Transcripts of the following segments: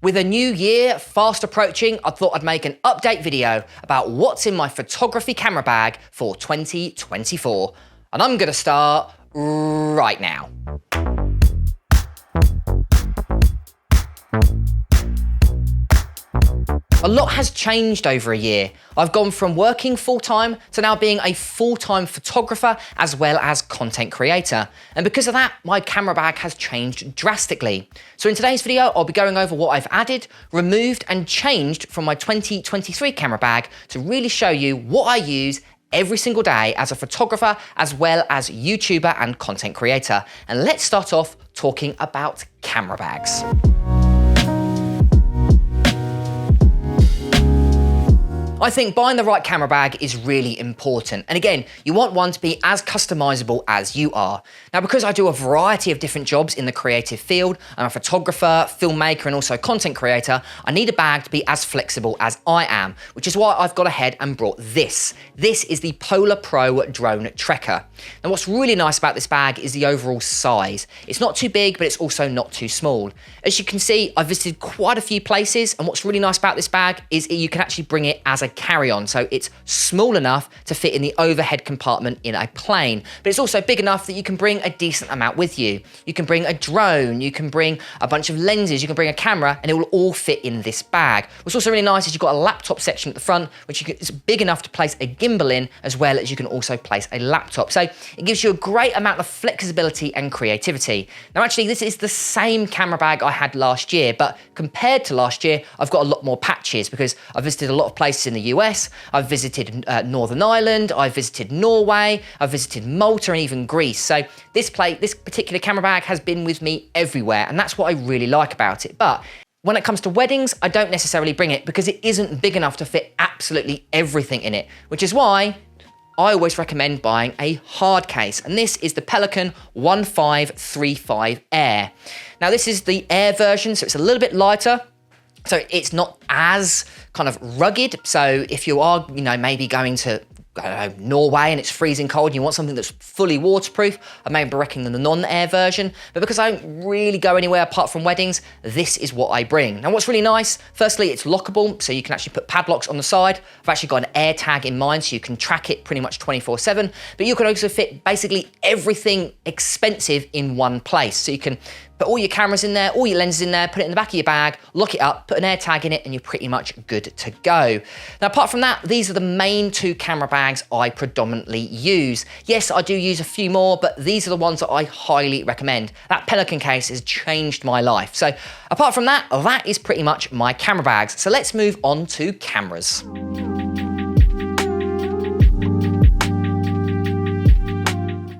With a new year fast approaching, I thought I'd make an update video about what's in my photography camera bag for 2024. And I'm gonna start right now. A lot has changed over a year. I've gone from working full-time to now being a full-time photographer as well as content creator. And because of that, my camera bag has changed drastically. So in today's video, I'll be going over what I've added, removed and changed from my 2023 camera bag to really show you what I use every single day as a photographer as well as YouTuber and content creator. And let's start off talking about camera bags. I think buying the right camera bag is really important. And again, you want one to be as customizable as you are. Now, because I do a variety of different jobs in the creative field, I'm a photographer, filmmaker, and also content creator, I need a bag to be as flexible as I am, which is why I've gone ahead and brought this. This is the Polar Pro Drone Trekker. Now, what's really nice about this bag is the overall size. It's not too big, but it's also not too small. As you can see, I've visited quite a few places, and what's really nice about this bag is you can actually bring it as a carry-on, so it's small enough to fit in the overhead compartment in a plane, but it's also big enough that you can bring a decent amount with you. You can bring a drone, you can bring a bunch of lenses, you can bring a camera, and it will all fit in this bag. What's also really nice is you've got a laptop section at the front, which is big enough to place a gimbal in, as well as you can also place a laptop. So it gives you a great amount of flexibility and creativity. Now, actually, this is the same camera bag I had last year, but compared to last year, I've got a lot more patches because I've visited a lot of places in the US, I've visited Northern Ireland, I've visited Norway, I've visited Malta and even Greece. So this particular camera bag has been with me everywhere, and that's what I really like about it. But when it comes to weddings, I don't necessarily bring it because it isn't big enough to fit absolutely everything in it, which is why I always recommend buying a hard case, and this is the Pelican 1535 Air. Now, this is the Air version, so it's a little bit lighter. So it's not as kind of rugged. So if you are, maybe going to Norway and it's freezing cold and you want something that's fully waterproof, I may be recommending the non-air version. But because I don't really go anywhere apart from weddings, this is what I bring. Now, what's really nice, firstly, it's lockable, so you can actually put padlocks on the side. I've actually got an air tag in mind, so you can track it pretty much 24/7. But you can also fit basically everything expensive in one place. So you can put all your cameras in there, all your lenses in there, put it in the back of your bag, lock it up, put an air tag in it, and you're pretty much good to go. Now, apart from that, these are the main two camera bags I predominantly use. Yes, I do use a few more, but these are the ones that I highly recommend. That Pelican case has changed my life. So apart from that, that is pretty much my camera bags. So let's move on to cameras.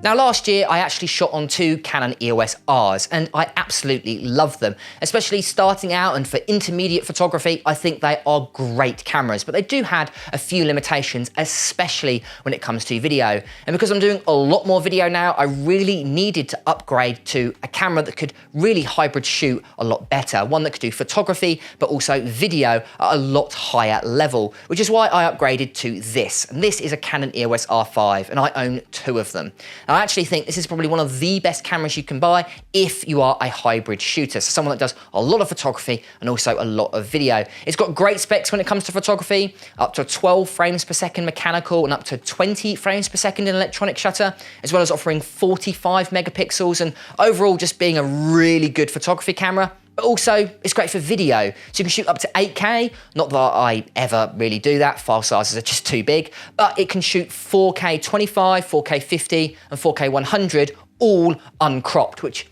Now, last year, I actually shot on two Canon EOS Rs, and I absolutely love them. Especially starting out and for intermediate photography, I think they are great cameras, but they do have a few limitations, especially when it comes to video. And because I'm doing a lot more video now, I really needed to upgrade to a camera that could really hybrid shoot a lot better. One that could do photography, but also video at a lot higher level, which is why I upgraded to this. And this is a Canon EOS R5, and I own two of them. I actually think this is probably one of the best cameras you can buy if you are a hybrid shooter, so someone that does a lot of photography and also a lot of video. It's got great specs when it comes to photography, up to 12 frames per second mechanical and up to 20 frames per second in electronic shutter, as well as offering 45 megapixels and overall just being a really good photography camera. But also, it's great for video. So you can shoot up to 8K, not that I ever really do that, file sizes are just too big, but it can shoot 4K 25, 4K 50, and 4K 100, all uncropped, which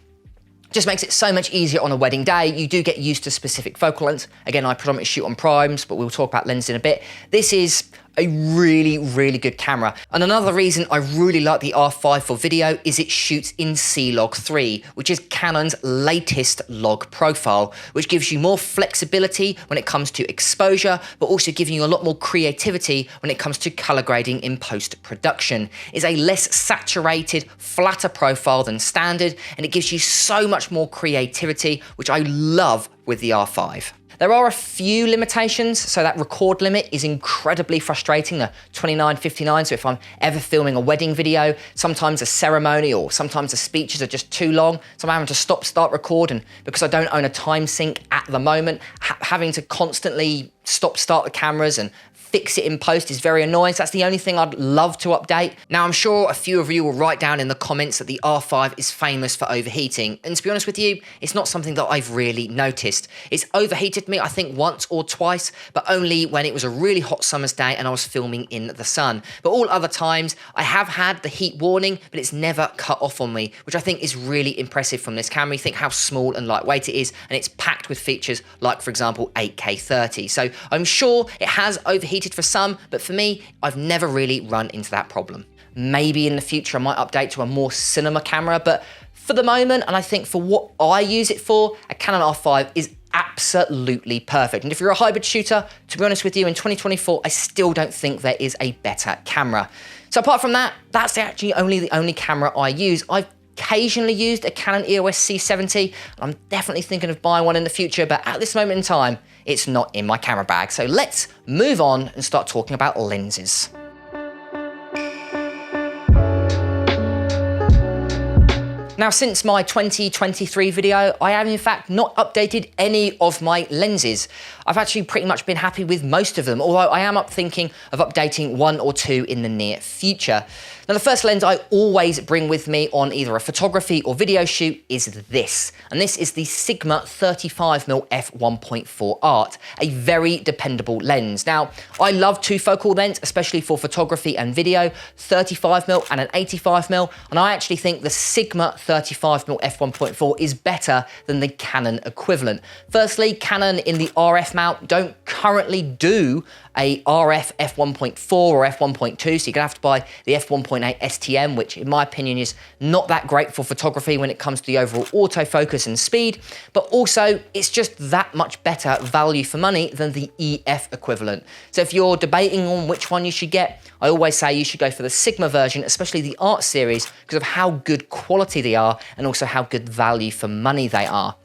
just makes it so much easier on a wedding day. You do get used to specific focal lengths. Again, I predominantly shoot on primes, but we'll talk about lenses in a bit. This is a really, really good camera. And another reason I really like the R5 for video is it shoots in C-Log 3, which is Canon's latest log profile, which gives you more flexibility when it comes to exposure, but also giving you a lot more creativity when it comes to color grading in post-production. It's a less saturated, flatter profile than standard, and it gives you so much more creativity, which I love with the R5. There are a few limitations, so that record limit is incredibly frustrating, the 29:59, so if I'm ever filming a wedding video, sometimes a ceremony or sometimes the speeches are just too long, so I'm having to stop, start, record, and because I don't own a time sync at the moment, having to constantly stop, start the cameras and fix it in post is very annoying, so that's the only thing I'd love to update. Now, I'm sure a few of you will write down in the comments that the R5 is famous for overheating, and to be honest with you, it's not something that I've really noticed. It's overheated me, I think, once or twice, but only when it was a really hot summer's day and I was filming in the sun. But all other times, I have had the heat warning, but it's never cut off on me, which I think is really impressive from this camera. You think how small and lightweight it is, and it's packed with features like, for example, 8K 30. So I'm sure it has overheated for some, but for me, I've never really run into that problem. Maybe in the future I might update to a more cinema camera, but for the moment, and I think for what I use it for, a Canon R5 is absolutely perfect. And if you're a hybrid shooter, to be honest with you, in 2024, I still don't think there is a better camera. So apart from that, that's actually the only camera I use. I've occasionally used a Canon EOS C70, and I'm definitely thinking of buying one in the future, but at this moment in time, it's not in my camera bag. So let's move on and start talking about lenses. Now, since my 2023 video, I have in fact not updated any of my lenses. I've actually pretty much been happy with most of them, although I am thinking of updating one or two in the near future. Now, the first lens I always bring with me on either a photography or video shoot is this, and this is the Sigma 35mm f1.4 Art, a very dependable lens. Now, I love two focal lengths, especially for photography and video, 35mm and an 85mm, and I actually think the Sigma 35mm f1.4 is better than the Canon equivalent. Firstly, Canon in the RF mount don't currently do a RF f1.4 or f1.2, so you're gonna have to buy the f1.8 STM, which in my opinion is not that great for photography when it comes to the overall autofocus and speed, but also it's just that much better value for money than the EF equivalent. So if you're debating on which one you should get, I always say you should go for the Sigma version, especially the Art series, because of how good quality they are and also how good value for money they are.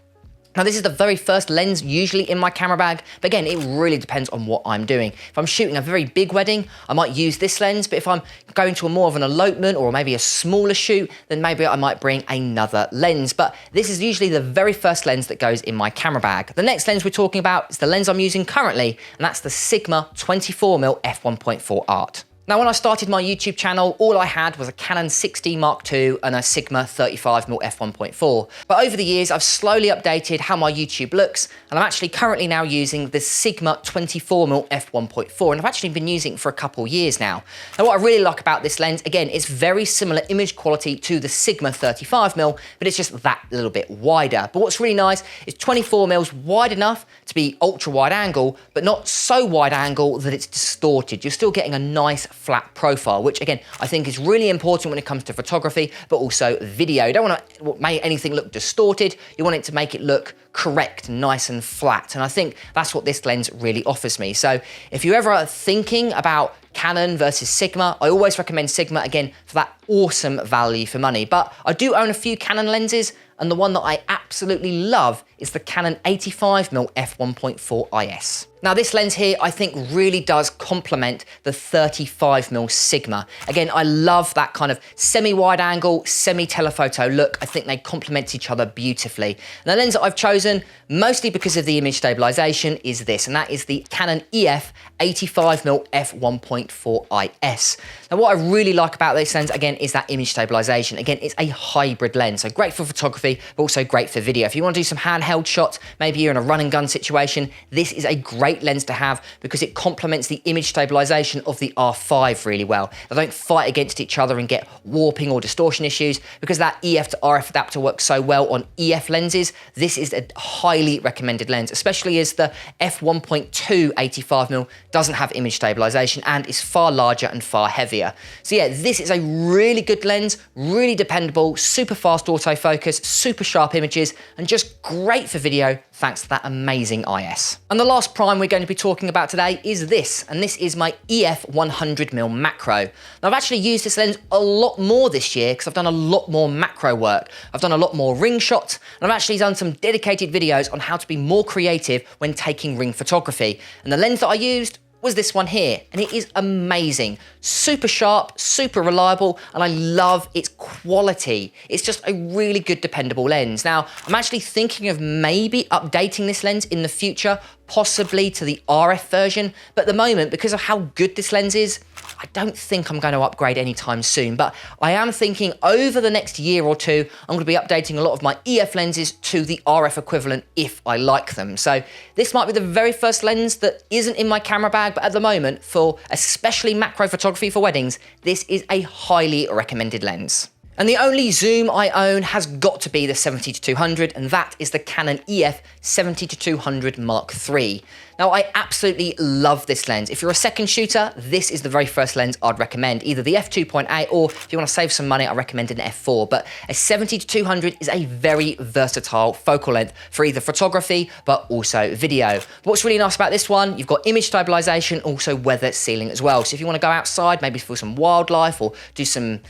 Now, this is the very first lens usually in my camera bag, but again, it really depends on what I'm doing. If I'm shooting a very big wedding, I might use this lens, but if I'm going to more of an elopement or maybe a smaller shoot, then maybe I might bring another lens. But this is usually the very first lens that goes in my camera bag. The next lens we're talking about is the lens I'm using currently, and that's the Sigma 24mm f1.4 Art. Now, when I started my YouTube channel, all I had was a Canon 6D Mark II and a Sigma 35mm f1.4. But over the years, I've slowly updated how my YouTube looks, and I'm actually currently now using the Sigma 24mm f1.4, and I've actually been using it for a couple years now. Now, what I really like about this lens, again, it's very similar image quality to the Sigma 35mm, but it's just that little bit wider. But what's really nice is 24mm wide enough to be ultra wide angle, but not so wide angle that it's distorted. You're still getting a nice flat profile, which again, I think is really important when it comes to photography, but also video. You don't want to make anything look distorted. You want it to make it look correct, nice and flat. And I think that's what this lens really offers me. So if you're ever thinking about Canon versus Sigma, I always recommend Sigma, again, for that awesome value for money. But I do own a few Canon lenses, and the one that I absolutely love is the Canon 85mm f1.4 IS. Now, this lens here, I think really does complement the 35mm Sigma. Again, I love that kind of semi-wide angle, semi-telephoto look. I think they complement each other beautifully. And the lens that I've chosen, mostly because of the image stabilization, is this, and that is the Canon EF 85mm f1.4 IS. Now, what I really like about this lens, again, is that image stabilization. Again, it's a hybrid lens, so great for photography, but also great for video. If you want to do some handheld shots, maybe you're in a run and gun situation, this is a great lens to have because it complements the image stabilization of the R5 really well. They don't fight against each other and get warping or distortion issues. Because that EF to RF adapter works so well on EF lenses, this is a highly recommended lens, especially as the f1.2 85mm doesn't have image stabilization and is far larger and far heavier. So yeah, this is a really good lens, really dependable, super fast autofocus, super sharp images, and just great for video thanks to that amazing IS. And the last prime we're going to be talking about today is this, and this is my EF 100mm macro. Now I've actually used this lens a lot more this year because I've done a lot more macro work. I've done a lot more ring shots, and I've actually done some dedicated videos on how to be more creative when taking ring photography. And the lens that I used was this one here, and it is amazing. Super sharp, super reliable, and I love its quality. It's just a really good, dependable lens. Now, I'm actually thinking of maybe updating this lens in the future, possibly to the RF version, but at the moment, because of how good this lens is, I don't think I'm going to upgrade anytime soon, but I am thinking over the next year or two, I'm going to be updating a lot of my EF lenses to the RF equivalent if I like them. So this might be the very first lens that isn't in my camera bag, but at the moment, for especially macro photography for weddings, this is a highly recommended lens. And the only zoom I own has got to be the 70-200, and that is the Canon EF 70-200 Mark III. Now, I absolutely love this lens. If you're a second shooter, this is the very first lens I'd recommend, either the f2.8, or if you want to save some money, I recommend an f4. But a 70-200 is a very versatile focal length for either photography, but also video. But what's really nice about this one, you've got image stabilization, also weather sealing as well. So if you want to go outside, maybe for some wildlife or do some,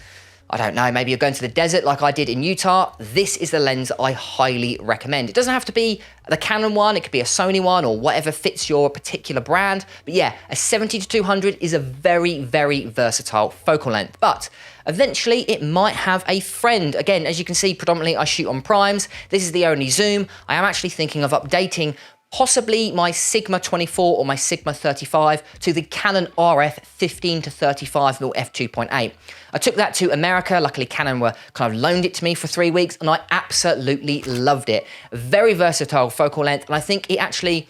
I don't know, maybe you're going to the desert like I did in Utah, this is the lens I highly recommend. It doesn't have to be the Canon one, it could be a Sony one or whatever fits your particular brand. But yeah, a 70-200 is a very, very versatile focal length. But eventually it might have a friend. Again, as you can see, predominantly I shoot on primes. This is the only zoom. I am actually thinking of updating possibly my Sigma 24 or my Sigma 35 to the Canon RF 15-35mm f2.8. I took that to America. Luckily, Canon were kind of loaned it to me for 3 weeks, and I absolutely loved it. Very versatile focal length, and I think it actually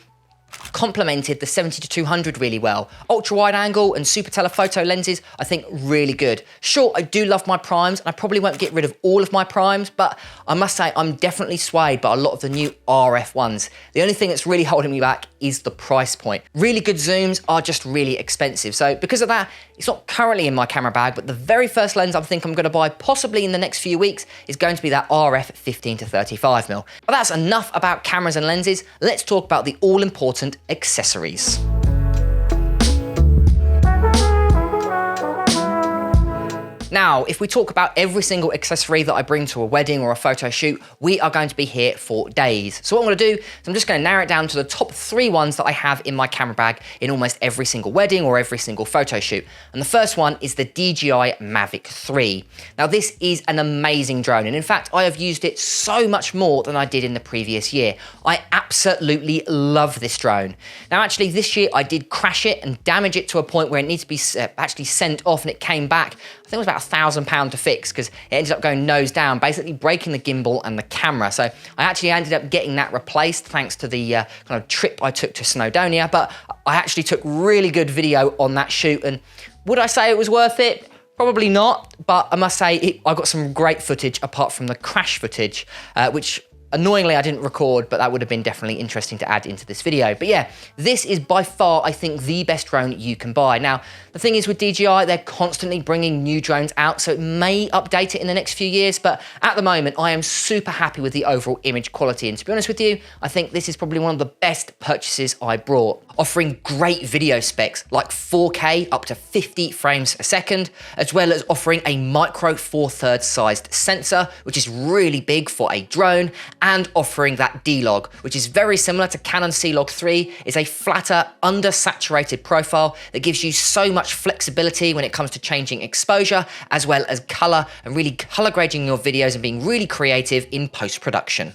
complemented the 70-200 really well. Ultra wide angle and super telephoto lenses, I think really good. Sure, I do love my primes, and I probably won't get rid of all of my primes, but I must say I'm definitely swayed by a lot of the new RF ones. The only thing that's really holding me back is the price point. Really good zooms are just really expensive. So because of that, it's not currently in my camera bag, but the very first lens I think I'm going to buy possibly in the next few weeks is going to be that RF 15-35mm. But that's enough about cameras and lenses. Let's talk about the all-important accessories. Now, if we talk about every single accessory that I bring to a wedding or a photo shoot, we are going to be here for days. So what I'm going to do is I'm just going to narrow it down to the top 3 ones that I have in my camera bag in almost every single wedding or every single photo shoot. And the first one is the DJI Mavic 3. Now, this is an amazing drone, and in fact, I have used it so much more than I did in the previous year. I absolutely love this drone. Now, actually, this year I did crash it and damage it to a point where it needs to be actually sent off, and it came back. I think it was about £1,000 to fix because it ended up going nose down, basically breaking the gimbal and the camera. So I actually ended up getting that replaced thanks to the kind of trip I took to Snowdonia, but I actually took really good video on that shoot. And would I say it was worth it? Probably not, but I must say I got some great footage apart from the crash footage, which annoyingly, I didn't record, but that would have been definitely interesting to add into this video. But yeah, this is by far, I think, the best drone you can buy. Now, the thing is with DJI, they're constantly bringing new drones out, so it may update it in the next few years, but at the moment, I am super happy with the overall image quality. And to be honest with you, I think this is probably one of the best purchases I brought, offering great video specs like 4K up to 50 frames a second, as well as offering a micro 4/3 sized sensor, which is really big for a drone, and offering that D-Log, which is very similar to Canon C-Log 3, is a flatter, under-saturated profile that gives you so much flexibility when it comes to changing exposure, as well as color, and really color grading your videos and being really creative in post-production.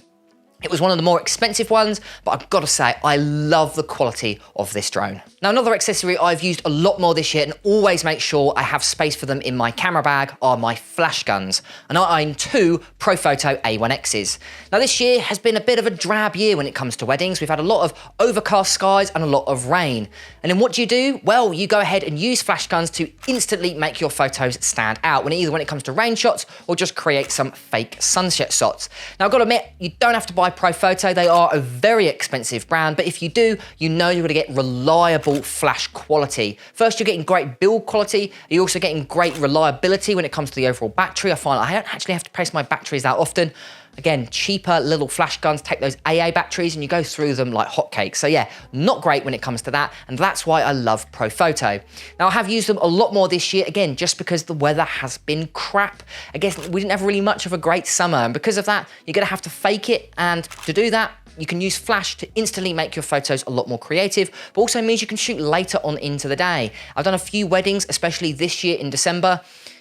It was one of the more expensive ones, but I've got to say, I love the quality of this drone. Now, another accessory I've used a lot more this year and always make sure I have space for them in my camera bag are my flash guns. And I own 2 Profoto A1Xs. Now, this year has been a bit of a drab year when it comes to weddings. We've had a lot of overcast skies and a lot of rain. And then what do? Well, you go ahead and use flash guns to instantly make your photos stand out, when it comes to rain shots or just create some fake sunset shots. Now, I've got to admit, you don't have to buy Profoto. They are a very expensive brand, but if you do, you know you're going to get reliable flash quality. First, you're getting great build quality. You're also getting great reliability when it comes to the overall battery. I find I don't actually have to replace my batteries that often. Again, cheaper little flash guns, take those AA batteries and you go through them like hotcakes. So yeah, not great when it comes to that. And that's why I love Profoto. Now I have used them a lot more this year, again, just because the weather has been crap. I guess we didn't have really much of a great summer. And because of that, you're gonna have to fake it. And to do that, you can use flash to instantly make your photos a lot more creative, but also means you can shoot later on into the day. I've done a few weddings, especially this year in December.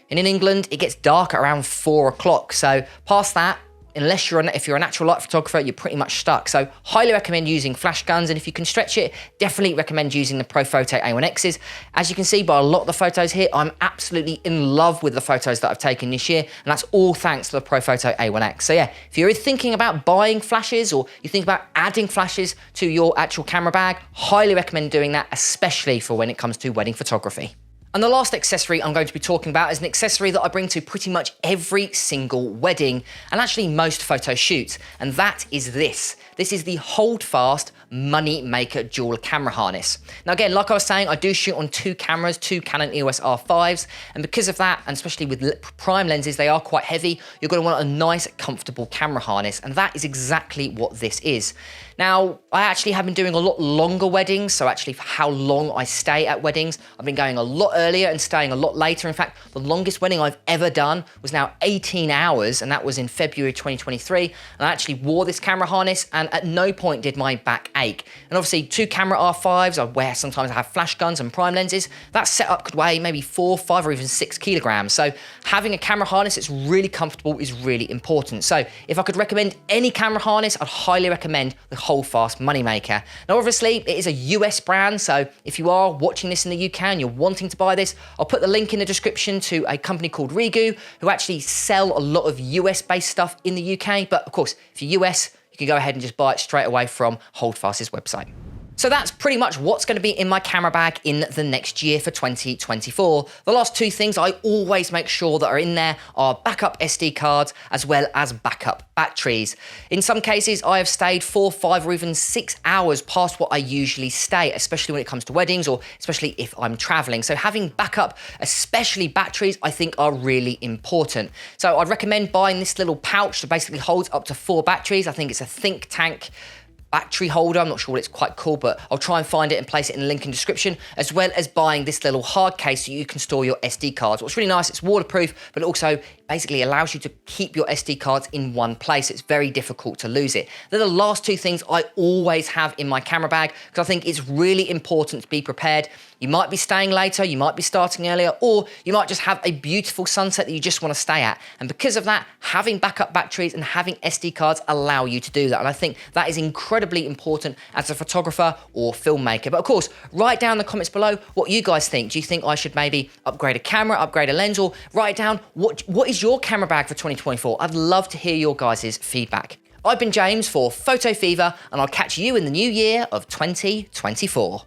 And in England, it gets dark at around 4 o'clock. So past that, unless if you're a natural light photographer, you're pretty much stuck. So highly recommend using flash guns. And if you can stretch it, definitely recommend using the Profoto A1Xs. As you can see by a lot of the photos here, I'm absolutely in love with the photos that I've taken this year. And that's all thanks to the Profoto A1X. So yeah, if you're thinking about buying flashes or you think about adding flashes to your actual camera bag, highly recommend doing that, especially for when it comes to wedding photography. And the last accessory I'm going to be talking about is an accessory that I bring to pretty much every single wedding and actually most photo shoots, and that is this. This is the Hold Fast Money Maker dual camera harness. Now again, like I was saying, I do shoot on 2 cameras, 2 Canon EOS R5s, and because of that, and especially with prime lenses, they are quite heavy, you're gonna want a nice, comfortable camera harness, and that is exactly what this is. Now, I actually have been doing a lot longer weddings, so actually for how long I stay at weddings, I've been going a lot earlier and staying a lot later. In fact, the longest wedding I've ever done was now 18 hours, and that was in February 2023, and I actually wore this camera harness, and at no point did my back ache. And obviously 2 camera R5s, I wear, sometimes I have flash guns and prime lenses, that setup could weigh maybe 4, 5 or even 6 kilograms. So having a camera harness that's really comfortable is really important. So if I could recommend any camera harness, I'd highly recommend the Hold Fast Moneymaker. Now obviously it is a US brand, so if you are watching this in the UK and you're wanting to buy this, I'll put the link in the description to a company called Rigu, who actually sell a lot of US based stuff in the UK, but of course if you're US, you can go ahead and just buy it straight away from Holdfast's website. So that's pretty much what's going to be in my camera bag in the next year for 2024. The last 2 things I always make sure that are in there are backup SD cards as well as backup batteries. In some cases, I have stayed 4, 5 or even 6 hours past what I usually stay, especially when it comes to weddings or especially if I'm traveling. So having backup, especially batteries, I think are really important. So I'd recommend buying this little pouch that basically holds up to 4 batteries. I think it's a Think Tank battery holder. I'm not sure what it's quite called, but I'll try and find it and place it in the link in the description, as well as buying this little hard case so you can store your SD cards. What's really nice, it's waterproof, but it also basically allows you to keep your SD cards in one place. It's very difficult to lose it. They're the last 2 things I always have in my camera bag because I think it's really important to be prepared. You might be staying later, you might be starting earlier, or you might just have a beautiful sunset that you just want to stay at. And because of that, having backup batteries and having SD cards allow you to do that. And I think that is incredibly important as a photographer or filmmaker. But of course, write down in the comments below what you guys think. Do you think I should maybe upgrade a camera, upgrade a lens, or write down what is your camera bag for 2024? I'd love to hear your guys' feedback. I've been James for Photo Fever, and I'll catch you in the new year of 2024.